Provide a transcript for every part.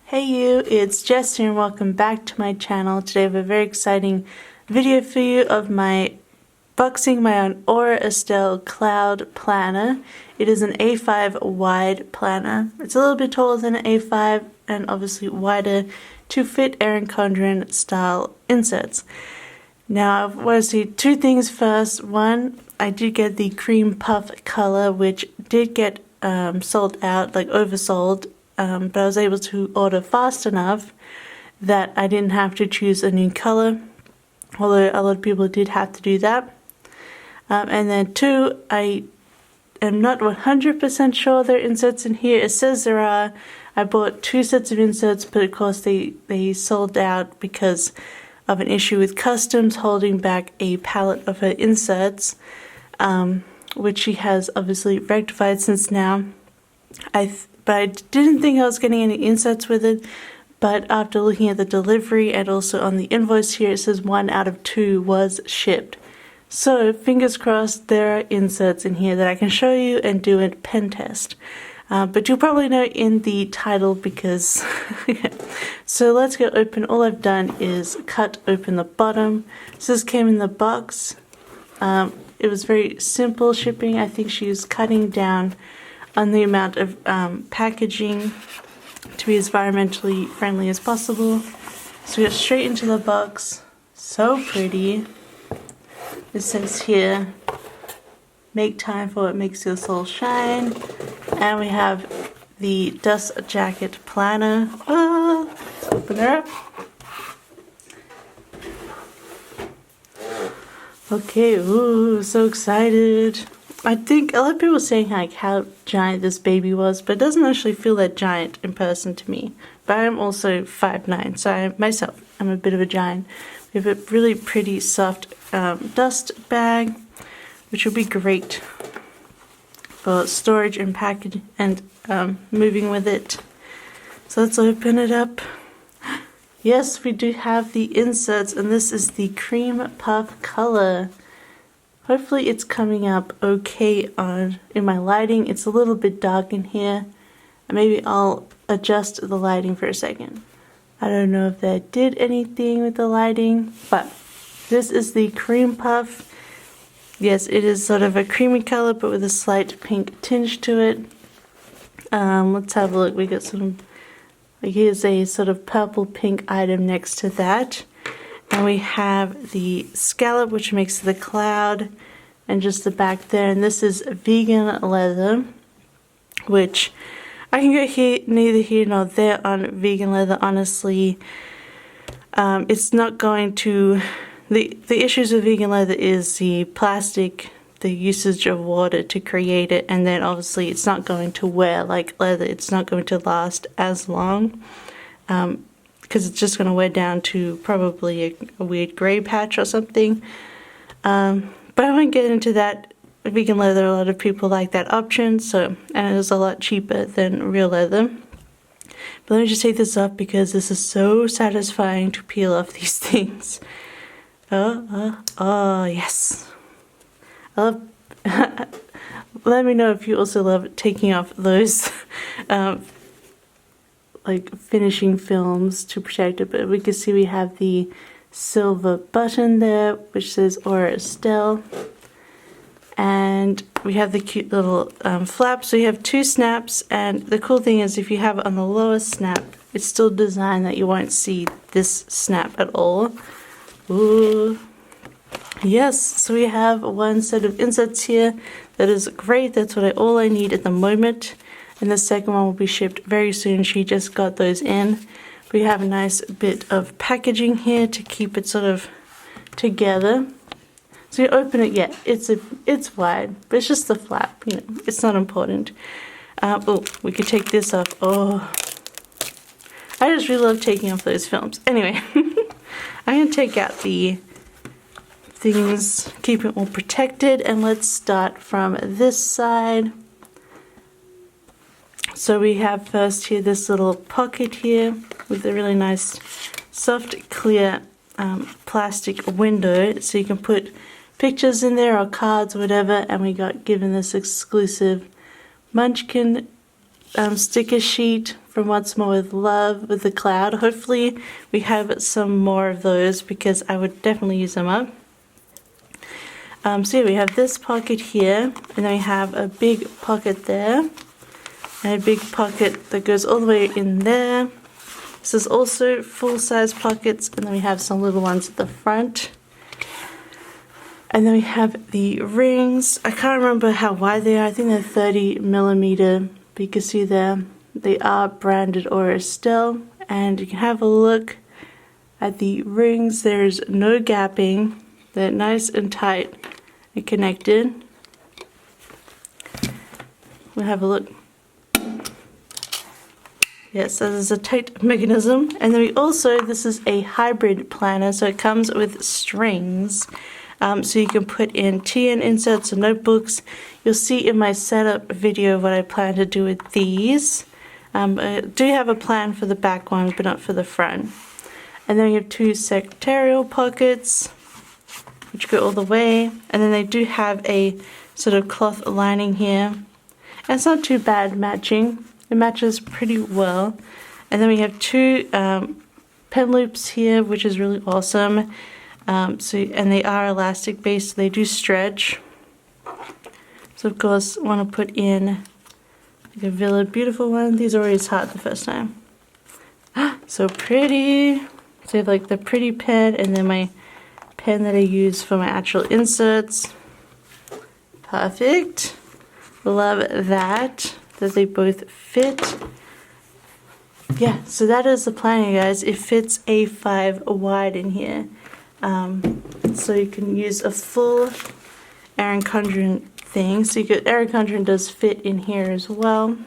Hey you, it's Jess here and welcome back to my channel. Today I have a very exciting video for you of my boxing my own Estelle cloud planner. It is an A5 wide planner. It's a little bit taller than an A5 and obviously wider to fit Erin Condren style inserts. Now I want to see two things first. One, I did get the cream puff color, which did get sold out, like oversold. But I was able to order fast enough that I didn't have to choose a new color, although a lot of people did have to do that. And then two, I am not 100% sure there are inserts in here. It says there are. I bought two sets of inserts, but of course they sold out because of an issue with customs holding back a pallet of her inserts, which she has obviously rectified since now. But I didn't think I was getting any inserts with it, but after looking at the delivery and also on the invoice here, it says 1 out of 2 was shipped. So fingers crossed there are inserts in here that I can show you and do a pen test. But you'll probably know in the title because... So let's go open. All I've done is cut open the bottom. So this came in the box. It was very simple shipping. I think she was cutting down on the amount of packaging to be as environmentally friendly as possible. So we go straight into the box. So pretty. It says here, make time for what makes your soul shine. And we have the dust jacket planner. Oh, open her up. Okay, ooh, so excited. I think a lot of people are saying like how giant this baby was, but it doesn't actually feel that giant in person to me. But I'm also 5'9", so I'm a bit of a giant. We have a really pretty soft dust bag, which will be great for storage and packaging and moving with it. So let's open it up. Yes, we do have the inserts, and this is the cream puff color. Hopefully it's coming up okay in my lighting. It's a little bit dark in here. Maybe I'll adjust the lighting for a second. I don't know if that did anything with the lighting, but this is the cream puff. Yes, it is sort of a creamy color, but with a slight pink tinge to it. Let's have a look. We got some, here's a sort of purple pink item next to that. And we have the scallop, which makes the cloud, and just the back there. And this is vegan leather, which I can go here, neither here nor there on vegan leather. Honestly, it's not going to. The issues with vegan leather is the plastic, the usage of water to create it, and then obviously it's not going to wear like leather. It's not going to last as long. Because it's just going to wear down to probably a weird grey patch or something. But I won't get into that. Vegan leather, a lot of people like that option, and it is a lot cheaper than real leather. But let me just take this off because this is so satisfying to peel off these things. Oh, yes. I love... Let me know if you also love taking off those like finishing films to protect it, but we can see we have the silver button there which says Estelle, and we have the cute little flap. So you have two snaps, and the cool thing is if you have it on the lower snap, it's still designed that you won't see this snap at all. Ooh. Yes, so we have one set of inserts here. That is great. That's all I need at the moment. And the second one will be shipped very soon. She just got those in. We have a nice bit of packaging here to keep it sort of together. So you open it, yeah, it's wide, but it's just the flap, you know, it's not important. Oh, we could take this off. Oh, I just really love taking off those films. Anyway, I'm going to take out the things, keep it all protected, and let's start from this side. So we have first here this little pocket here with a really nice soft clear plastic window, so you can put pictures in there or cards or whatever. And we got given this exclusive Munchkin sticker sheet from What's More with Love with the cloud. Hopefully we have some more of those because I would definitely use them up. So yeah, we have this pocket here, and then we have a big pocket there, and a big pocket that goes all the way in there. This is also full-size pockets, and then we have some little ones at the front. And then we have the rings. I can't remember how wide they are. I think they're 30mm, but you can see there they are branded or Estelle. And you can have a look at the rings. There's no gapping. They're nice and tight and connected. We'll have a look. Yes, so there's a tight mechanism. And then we also, this is a hybrid planner, so it comes with strings. So you can put in TN inserts and notebooks. You'll see in my setup video what I plan to do with these. I do have a plan for the back one, but not for the front. And then we have two secretarial pockets, which go all the way. And then they do have a sort of cloth lining here. And it's not too bad matching. It matches pretty well. And then we have two pen loops here, which is really awesome. And they are elastic based, so they do stretch. So of course, want to put in like a really beautiful one. These are always hot the first time. So pretty. So I have like the pretty pen, and then my pen that I use for my actual inserts. Perfect. Love that they both fit. Yeah, so that is the planner, guys. It fits A5 wide in here. So you can use a full Erin Condren thing. So you could, Erin Condren does fit in here as well.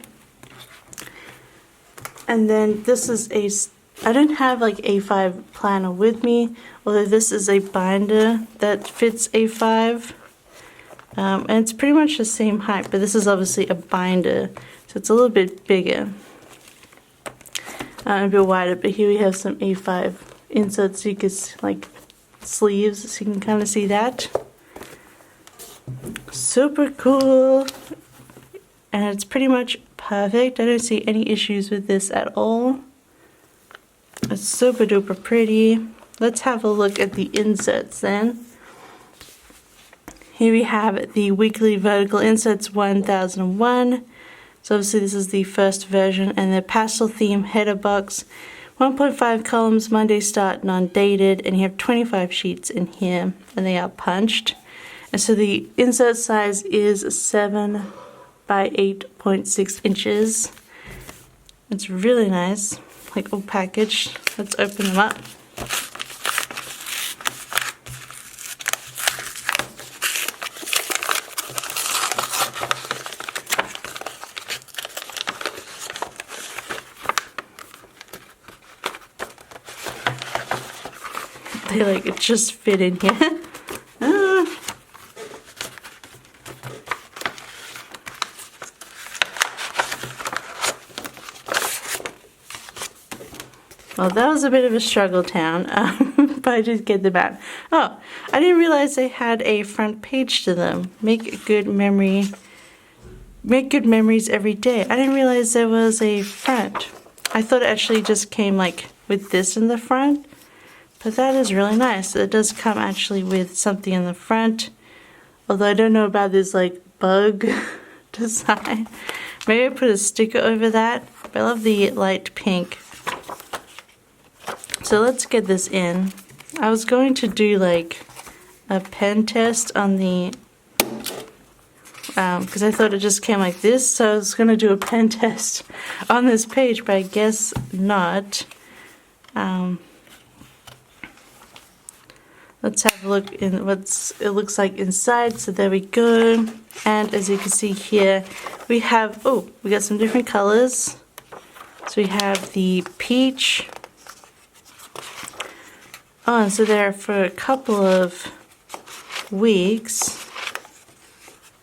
And then this is I don't have like A5 planner with me, although this is a binder that fits A5. And it's pretty much the same height, but this is obviously a binder, so it's a little bit bigger. A bit wider, but here we have some A5 inserts, so you can like sleeves, so you can kind of see that. Super cool, and it's pretty much perfect. I don't see any issues with this at all. It's super duper pretty. Let's have a look at the inserts then. Here we have the weekly vertical inserts 1001. So obviously this is the first version, and the pastel theme header box, 1.5 columns, Monday start, non-dated, and you have 25 sheets in here, and they are punched. And so the insert size is 7 by 8.6 inches. It's really nice, like all packaged. Let's open them up. They like just fit in here. Well, that was a bit of a struggle town, but I did get them out. Oh, I didn't realize they had a front page to them. Make good memories every day. I didn't realize there was a front. I thought it actually just came like with this in the front. But that is really nice. It does come actually with something in the front. Although I don't know about this like bug design. Maybe I put a sticker over that. But I love the light pink. So let's get this in. I was going to do like a pen test on the, because I thought it just came like this. So I was going to do a pen test on this page, but I guess not. Let's have a look in what it looks like inside. So there we go. And as you can see here, we have, we got some different colors. So we have the peach. Oh, and so they're for a couple of weeks.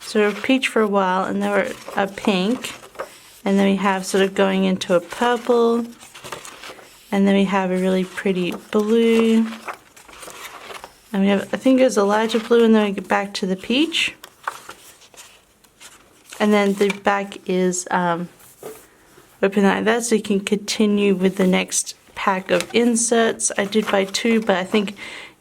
So peach for a while, and then we're a pink. And then we have sort of going into a purple. And then we have a really pretty blue. And we have, I think it's a lighter blue, and then we get back to the peach. And then the back is open like that so you can continue with the next pack of inserts. I did buy 2, but I think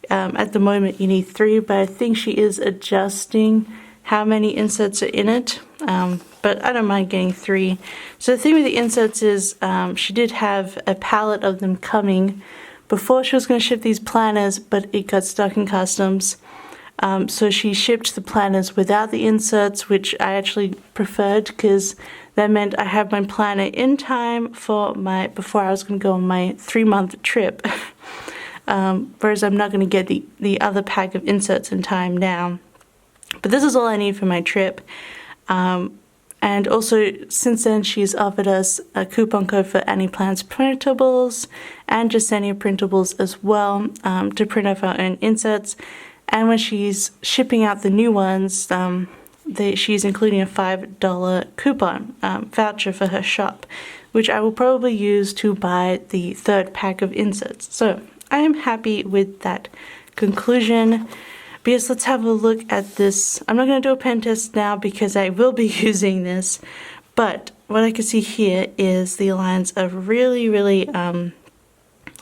at the moment you need 3, but I think she is adjusting how many inserts are in it, but I don't mind getting 3. So the thing with the inserts is she did have a pallet of them coming before she was going to ship these planners, but it got stuck in customs. So she shipped the planners without the inserts, which I actually preferred because that meant I had my planner in time for before I was going to go on my 3-month trip. Whereas I'm not going to get the other pack of inserts in time now. But this is all I need for my trip. And also, since then, she's offered us a coupon code for Annie Plans printables and Jasenia printables as well, to print off our own inserts. And when she's shipping out the new ones, she's including a $5 coupon voucher for her shop, which I will probably use to buy the 3rd pack of inserts. So I am happy with that conclusion. But yes, let's have a look at this. I'm not going to do a pen test now because I will be using this, but what I can see here is the lines are really, really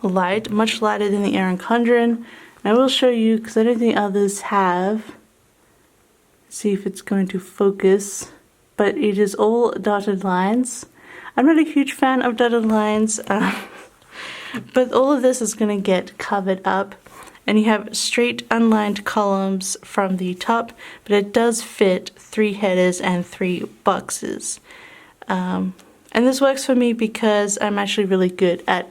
light, much lighter than the Erin Condren. I will show you because I don't think others have. See if it's going to focus, but it is all dotted lines. I'm not a huge fan of dotted lines, but all of this is going to get covered up. And you have straight unlined columns from the top, but it does fit 3 headers and 3 boxes. And this works for me because I'm actually really good at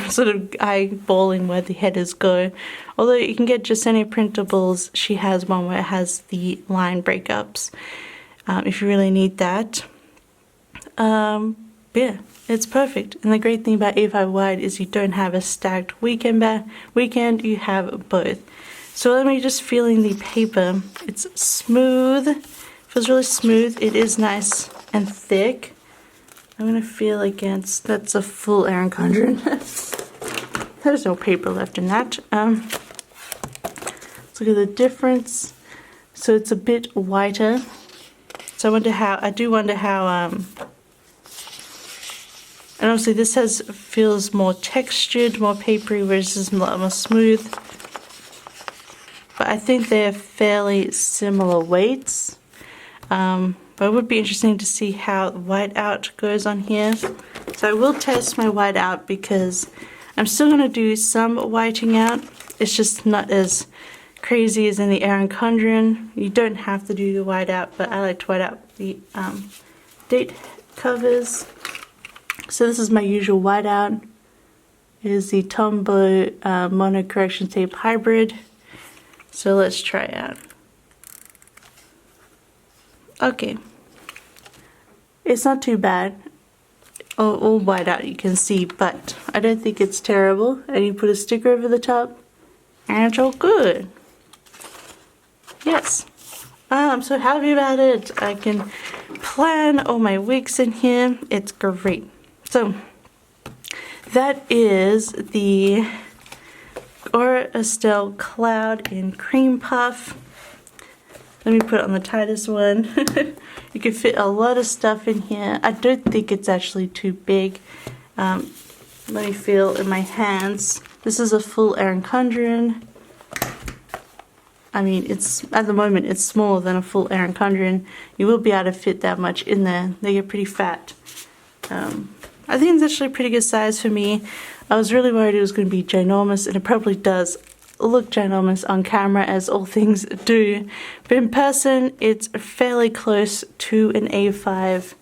sort of eyeballing where the headers go. Although you can get Jasenia printables, she has one where it has the line breakups if you really need that. Yeah, it's perfect. And the great thing about A5 wide is you don't have a stacked weekend, you have both. So let me just feeling the paper. It's smooth, feels really smooth. It is nice and thick. I'm gonna feel against, that's a full Erin Condren. There's no paper left in that. Let's look at the difference. So it's a bit whiter. So I do wonder how, and obviously this feels more textured, more papery, whereas this is a lot more smooth. But I think they're fairly similar weights. But it would be interesting to see how whiteout goes on here. So I will test my whiteout because I'm still going to do some whiting out. It's just not as crazy as in the Erin Condren. You don't have to do the whiteout, but I like to white out the date covers. So this is my usual whiteout. It is the Tombow Mono Correction Tape Hybrid. So let's try it out. Okay. It's not too bad. All white out you can see, but I don't think it's terrible. And you put a sticker over the top, and it's all good. Yes. I'm so happy about it. I can plan all my weeks in here. It's great. So that is the Estelle Cloud in Cream Puff. Let me put it on the tightest one. You can fit a lot of stuff in here. I don't think it's actually too big. Let me feel in my hands. This is a full Erin Condren. I mean, at the moment it's smaller than a full Erin Condren. You will be able to fit that much in there. They get pretty fat. I think it's actually a pretty good size for me. I was really worried it was going to be ginormous, and it probably does look ginormous on camera, as all things do, but in person it's fairly close to an A5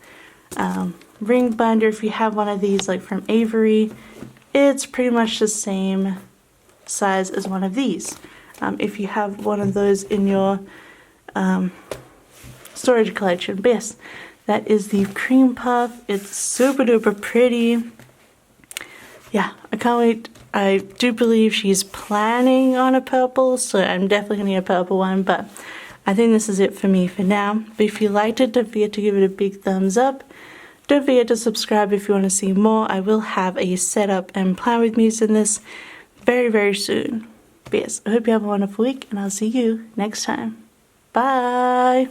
ring binder. If you have one of these like from Avery, it's pretty much the same size as one of these. If you have one of those in your storage collection. But yes, that is the Cream Puff. It's super duper pretty. Yeah, I can't wait. I do believe she's planning on a purple, so I'm definitely going to need a purple one, but I think this is it for me for now. But if you liked it, don't forget to give it a big thumbs up. Don't forget to subscribe if you want to see more. I will have a setup and plan with me in this very, very soon. But yes, I hope you have a wonderful week, and I'll see you next time. Bye!